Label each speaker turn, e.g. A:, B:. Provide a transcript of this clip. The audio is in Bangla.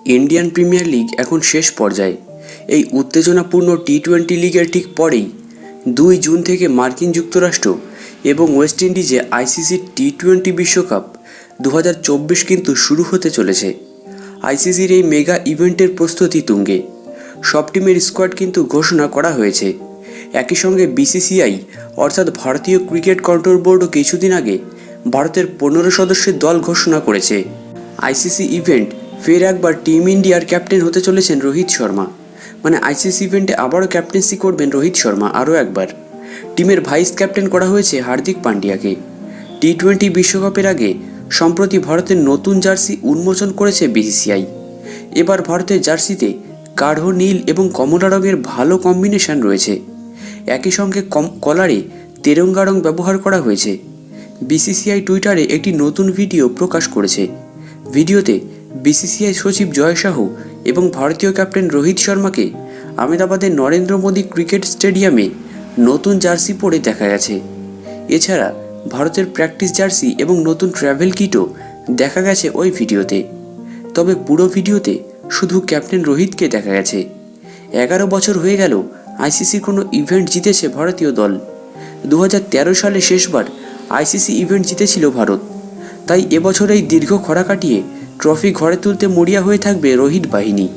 A: ইন্ডিয়ান প্রিমিয়ার লিগ এখন শেষ পর্যায়ে। এই উত্তেজনাপূর্ণ টি-20 লিগের ঠিক পরেই 2 জুন থেকে মার্কিন যুক্তরাষ্ট্র এবং ওয়েস্ট ইন্ডিজে আইসিসি টি-20 বিশ্বকাপ 2024 কিন্তু শুরু হতে চলেছে। আইসিসির এই মেগা ইভেন্টের প্রস্তুতি তুঙ্গে। সব টিমের স্কোয়াড কিন্তু ঘোষণা করা হয়েছে। একই সঙ্গে বিসিসিআই অর্থাৎ ভারতীয় ক্রিকেট কন্ট্রোল বোর্ডও কিছুদিন আগে ভারতের 15 সদস্যের দল ঘোষণা করেছে। আইসিসি ইভেন্ট ফের একবার টিম ইন্ডিয়ার ক্যাপ্টেন হতে চলেছেন রোহিত শর্মা। মানে আইসিসি ইভেন্টে আবারও ক্যাপ্টেন্সি করবেন রোহিত শর্মা আরও একবার। টিমের ভাইস ক্যাপ্টেন করা হয়েছে হার্দিক পান্ডিয়াকে। টি-20 বিশ্বকাপের আগে সম্প্রতি ভারতের নতুন জার্সি উন্মোচন করেছে বিসিসিআই। এবার ভারতের জার্সিতে গাঢ় নীল এবং কমলা রঙের ভালো কম্বিনেশন রয়েছে। একই সঙ্গে কলারে তেরঙ্গা রং ব্যবহার করা হয়েছে। বিসিসিআই টুইটারে একটি নতুন ভিডিও প্রকাশ করেছে। ভিডিওতে বিসিসিআই সচিব জয় সাহু এবং ভারতীয় ক্যাপ্টেন রোহিত শর্মাকে আহমেদাবাদের নরেন্দ্র মোদী ক্রিকেট স্টেডিয়ামে নতুন জার্সি পরে দেখা গেছে। এছাড়া ভারতের প্র্যাকটিস জার্সি এবং নতুন ট্র্যাভেল কিটও দেখা গেছে ওই ভিডিওতে। তবে পুরো ভিডিওতে শুধু ক্যাপ্টেন রোহিতকে দেখা গেছে। 11 বছর হয়ে গেল আইসিসির কোনো ইভেন্ট জিতেছে ভারতীয় দল। 2013 সালে শেষবার আইসিসি ইভেন্ট জিতেছিল ভারত। তাই এবছর এই দীর্ঘ খরা কাটিয়ে ট্রফি ঘরে তুলতে মরিয়া হয়ে থাকবে রোহিত বাহিনী।